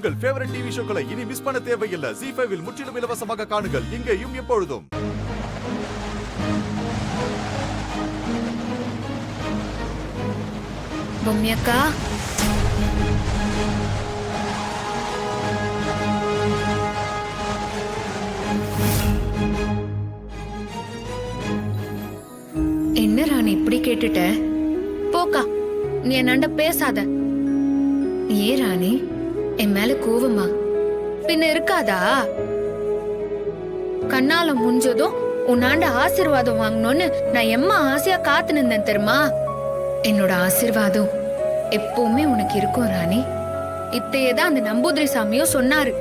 உங்கள் favourite TV ஷோக்களை இனி miss பண்ண தேவையில்லை. ZEE5 இல் முற்றிலும் இலவசமாக காணுங்கள். இங்கேயும் எப்பொழுதும். பொம்மி அக்கா, என்ன ராணி இப்படி கேட்டுட்ட? போக்கா, நீ என்னாண்ட பேசாத. ஏ ராணி, என் மேல கோவமா? பின்ன இருக்காதா? கண்ணால முடிஞ்சதும் உன்னாண்ட ஆசீர்வாதம் வாங்கணும்னு நான் எம்மா ஆசையா காத்து நின்றேன் தெரியுமா? என்னோட ஆசீர்வாதம் எப்பவுமே உனக்கு இருக்கும் ராணி. இத்தையேதான் அந்த நம்பூதிரி சாமியும் சொன்னாரு.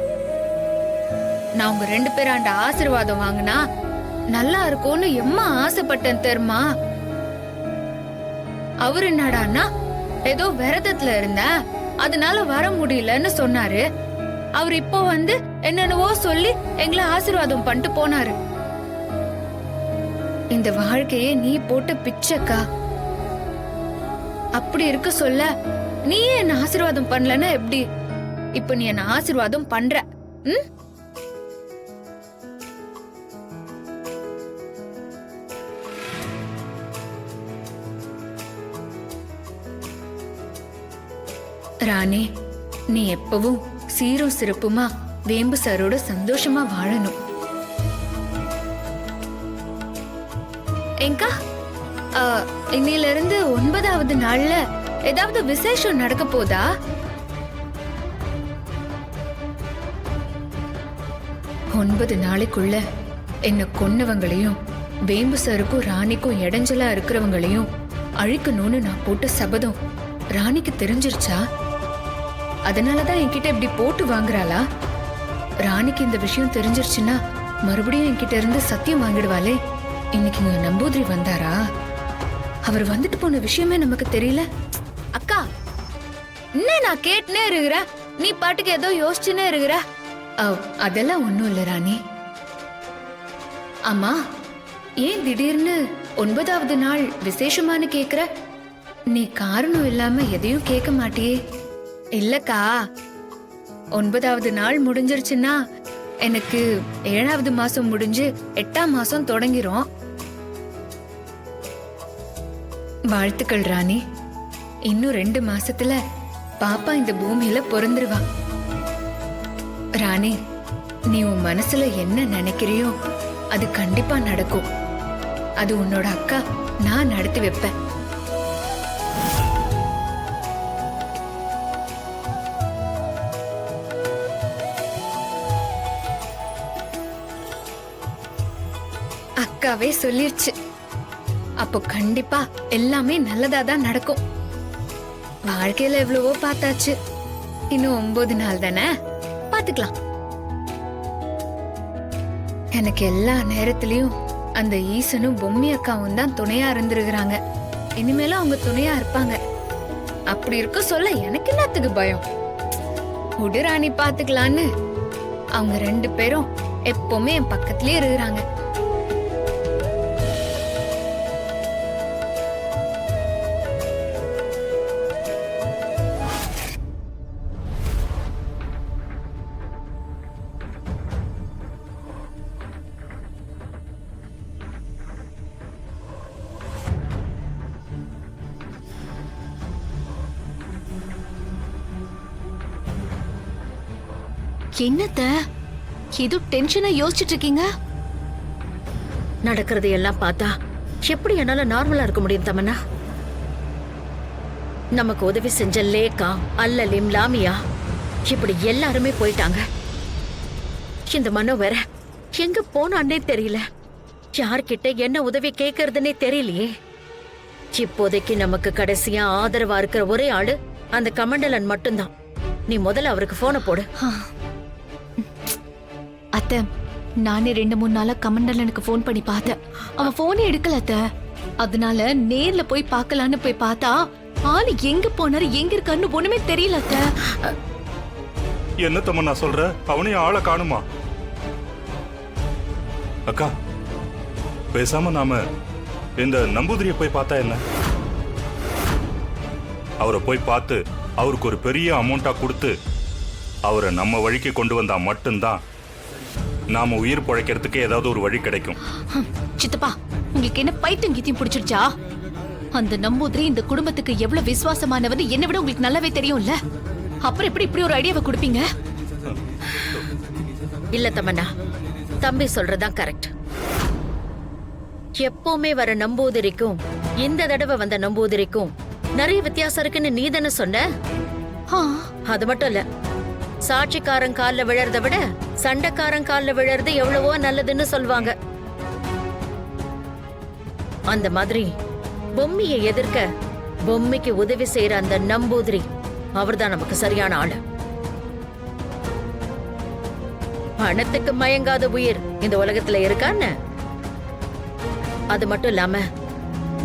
நான் உங்க 2 பேராண்ட ஆசீர்வாதம் வாங்கினா நல்லா இருக்கும்னு எம்மா ஆசைப்பட்டேன் தெரியுமா? அவரு என்னடான்னா ஏதோ விரதத்துல இருந்த அதனால வர முடியலன்னு சொன்னாரு. அவர் இப்போ வந்து என்னென்னவோ சொல்லி எங்களை ஆசீர்வாதம் பண்ணிட்டு போனாரு. இந்த வாழ்க்கையே நீ போட்டு பிச்சைக்கா. அப்படி இருக்க சொல்ல நீயே என்ன ஆசீர்வாதம் பண்ணலன்னா எப்படி? இப்ப நீ என்ன ஆசீர்வாதம் பண்ற. ராணி, நீ எப்பவும் சீரும் சிறப்புமா வேம்பு சாரோட சந்தோஷமா வாழணும். எங்கா, இன்னில இருந்து 9வது நாள்ல ஏதாவது விசேஷம் நடக்க போதா? ஒன்பது நாளைக்குள்ள என்ன கொன்னவங்களையும் வேம்பு சாருக்கும் ராணிக்கும் இடைஞ்சலா இருக்கிறவங்களையும் அழிக்கணும்னு நான் போட்ட சபதம் ராணிக்கு தெரிஞ்சிருச்சா? அதனாலதான் என்கிட்ட இப்படி போட்டு வாங்குறாளா? ராணிக்கு இந்த விஷயம் தெரிஞ்சிருச்சுன்னா மறுபடியும் என்கிட்ட இருந்து சத்தியம் வாங்கிடுவாளே. இன்னைக்கு இங்க நம்பூதிரி வந்தாரா? அவர் வந்துட்டு போன விஷயமே நமக்கு தெரியல. அக்கா, என்ன நான் கேட்டுனே இருக்கிற, நீ பாட்டுக்கு ஏதோ யோசிச்சுனே இருக்கிற. அதெல்லாம் ஒண்ணும் இல்ல ராணி. அம்மா, ஏன் திடீர்னு 9வது நாள் விசேஷமானு கேக்குற? நீ காரணம் இல்லாம எதையும் கேட்க மாட்டியே. இல்லக்கா, 9வது நாள் முடிஞ்சிருச்சுன்னா எனக்கு 7வது மாசம் முடிஞ்சு 8ஆம் மாசம் தொடங்கிரும். வாழ்த்துக்கள் ராணி. இன்னும் 2 மாசத்துல பாப்பா இந்த பூமியில பிறந்துருவா. ராணி, நீ உன் மனசுல என்ன நினைக்கிறியோ அது கண்டிப்பா நடக்கும். அது உன்னோட அக்கா நான் நடத்தி வைப்பேன். அக்காவே சொல்லிருச்சு. அப்போ கண்டிப்பா எல்லாமே நல்லதா தான் நடக்கும். வாழ்க்கையில எவ்வளவோ பார்த்தாச்சு. இன்னும் 9 நாள் தானே, பாத்துக்கலாம். எனக்கு எல்லா நேரத்திலயும் அந்த ஈசனும் பொம்மி அக்காவும் தான் துணையா இருந்திருக்கிறாங்க. இனிமேலும் அவங்க துணையா இருப்பாங்க. அப்படி இருக்க சொல்ல எனக்கு என்னத்துக்கு பயம்? உடுராணி பாத்துக்கலான்னு அவங்க 2 பேரும் எப்பவுமே என் பக்கத்திலேயே இருக்கிறாங்க. என்னத்த இது டென்ஷனா யோசிச்சுட்டு இருக்கீங்க? நடக்கிறது எல்லாம் பார்த்தா எப்படி என்னால நார்மலா இருக்க முடியும் தமன்னா? நமக்கு உதவி செஞ்ச லேகா, அல்லலிம், லாமியா இப்படி எல்லாருமே போயிட்டாங்க. இந்த மனோ வேற எங்க போனான்னே தெரியல. யார்கிட்ட என்ன உதவி கேட்கறதுன்னே தெரியலையே. இப்போதைக்கு நமக்கு கடைசியா ஆதரவா இருக்கிற ஒரே ஆளு அந்த கமண்டலன் மட்டும்தான். நீ முதல்ல அவருக்கு போனை போடு. அத்தை, நானே 2-3 நாளா கமண்டலனுக்கு போன் பண்ணி பார்த்தேன். அவன் போனே எடுக்கல அத்தை. அதனால நேர்ல போய் பார்க்கலான்னு போய் பார்த்தா ஆளு எங்க போனாரு, எங்க இருக்காருன்னு ஒண்ணுமே தெரியல அத்தை. என்ன தம்மண்ணா சொல்ற? அவனையும் ஆளை காணுமா? அக்கா, பேசாம நாம இந்த நம்பூதிரியை போய் பார்த்தா என்ன? அவரை போய் பார்த்து அவருக்கு ஒரு பெரிய அமௌண்டா கொடுத்து அவரை நம்ம வழிக்கு கொண்டு வந்தா மட்டும்தான் நாம உயிர் பிழைக்கிறதுக்கு ஏதாவது ஒரு வழி கிடைக்கும். சித்தப்பா, உங்களுக்கு என்ன பைத்தியம் கீத்தியம் பிடிச்சிருச்சா? அந்த நம்பூதிரி இந்த குடும்பத்துக்கு எவ்வளவு விசுவாசமானவன்னு என்னை விட உங்களுக்கு நல்லாவே தெரியும்ல. அப்புறம் எப்படி இப்படி ஒரு ஐடியாவை கொடுப்பீங்க? இல்ல தமன்னா, தம்பி சொல்றதுதான் கரெக்ட். எப்பவுமே வர நம்பூதிரிக்கும் இந்த தடவை வந்த நம்பூதிரிக்கும் நிறைய வித்தியாசம் இருக்குன்னு நீ தானே சொன்ன. ஆ, அது மட்டும் இல்ல, சாட்சிக்காரன் கால்ல விழறத விட சண்டைக்காரன் கால்ல விழறது எவ்வளவோ நல்லதுன்னு சொல்வாங்க. அந்த மாதிரி பொம்மையை எதிர்க்க பொம்மைக்கு உதவி செய்யற அந்த நம்பூதிரி அவர்தான் நமக்கு சரியான ஆளு. பணத்துக்கு மயங்காத உயிர் இந்த உலகத்துல இருக்கான்னு. அது மட்டும் இல்லாம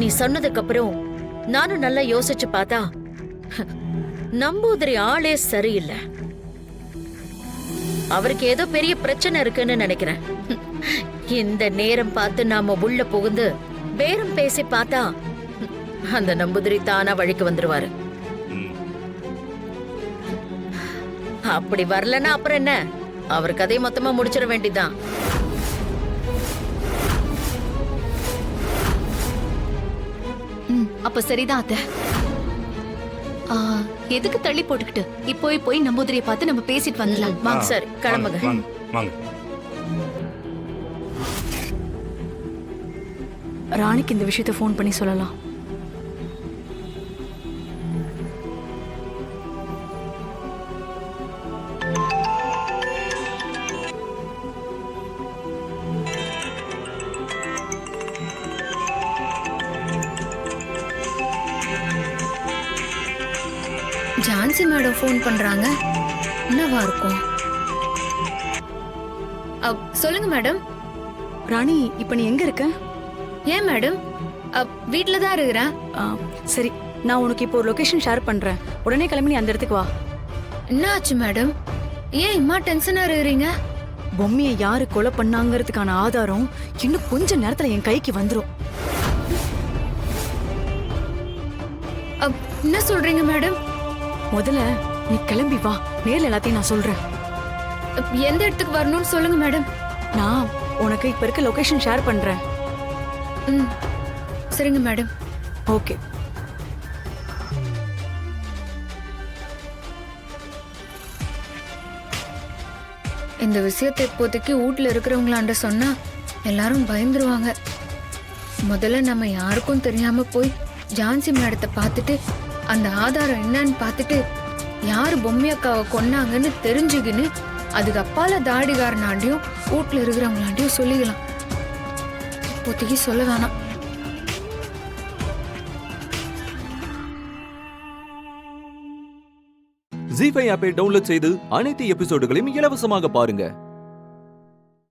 நீ சொன்னதுக்கு அப்புறம் நானும் நல்லா யோசிச்சு பார்த்தா நம்பூதிரி ஆளே சரியில்லை. அவருக்கு ஏதோ பெரிய பிரச்சனை இருக்குன்னு நினைக்கிறேன். இந்த நேரம் பார்த்து நாம உள்ள புகுந்து பேரம் பேசி பார்த்தா அந்த நம்பூதிரி தானா வழிக்கு வந்துருவாரு. அப்படி வரலன்னா அப்புறம் என்ன, அவர் கதையை மொத்தமா முடிச்சிட வேண்டியதுதான். அப்ப சரிதான் அத்தை. எதுக்கு தள்ளி போட்டுக்கிட்டு போய் நம்பூதிரியை பார்த்து நம்ம பேசிட்டு வந்துடலாம். வாங்க. சரி, கிளம்புங்க. வாங்க, வாங்க. ராணிக்கு இந்த விஷயத்தை ஃபோன் பண்ணி சொல்லலாம். ஜான்சி மேடம் ஃபோன் பண்றாங்க. என்னவா இருக்கும்? சொல்லுங்க மேடம். ராணி, இப்ப நீ எங்க இருக்க? ஏன் மேடம்? வீட்ல தான் இருக்கிறேன். சரி, நான் உனக்கு இப்போ ஒரு லொகேஷன் ஷேர் பண்றேன். உடனே கிளம்பி நீ அந்த இடத்துக்கு வா. என்ன ஆச்சு மேடம்? ஏன் இம்மா டென்ஷனா இருக்கிறீங்க? பொம்மையை யாரு கொலை பண்ணாங்கிறதுக்கான ஆதாரம் இன்னும் கொஞ்ச நேரத்துல என் கைக்கு வந்துரும். என்ன சொல்றீங்க மேடம்? முதல்ல நீ கிளம்பி வா, நேர்ல எல்லாத்தையும் நான் சொல்றேன். எந்த இடத்துக்கு வரணும்னு சொல்லுங்க மேடம். நான் உனக்கு இப்ப இருக்க லொகேஷன் ஷேர் பண்றேன். சரிங்க மேடம். ஓகே. இந்த விஷயத்தை இப்போதைக்கு வீட்ல இருக்கிறவங்களாண்ட சொன்னா எல்லாரும் பயந்துருவாங்க. முதல்ல நம்ம யாருக்கும் தெரியாம போய் ஜான்சி மேடத்தை பார்த்துட்டு அந்த ஆதாரம் என்னன்னு பார்த்துட்டு யாரு பொம்மை அக்காவை கொன்னாங்கன்னு தெரிஞ்சுக்கின்னு அதுக்கு அப்பால தாடிகாரனாண்டியும் வீட்ல இருக்கிறவங்களாண்டியும் சொல்லிக்கலாம். இப்போதைக்கு சொல்ல வேணாம். ஜீ5 ஆப்பை டவுன்லோட் செய்து அனைத்து எபிசோடுகளையும் இலவசமாக பாருங்க.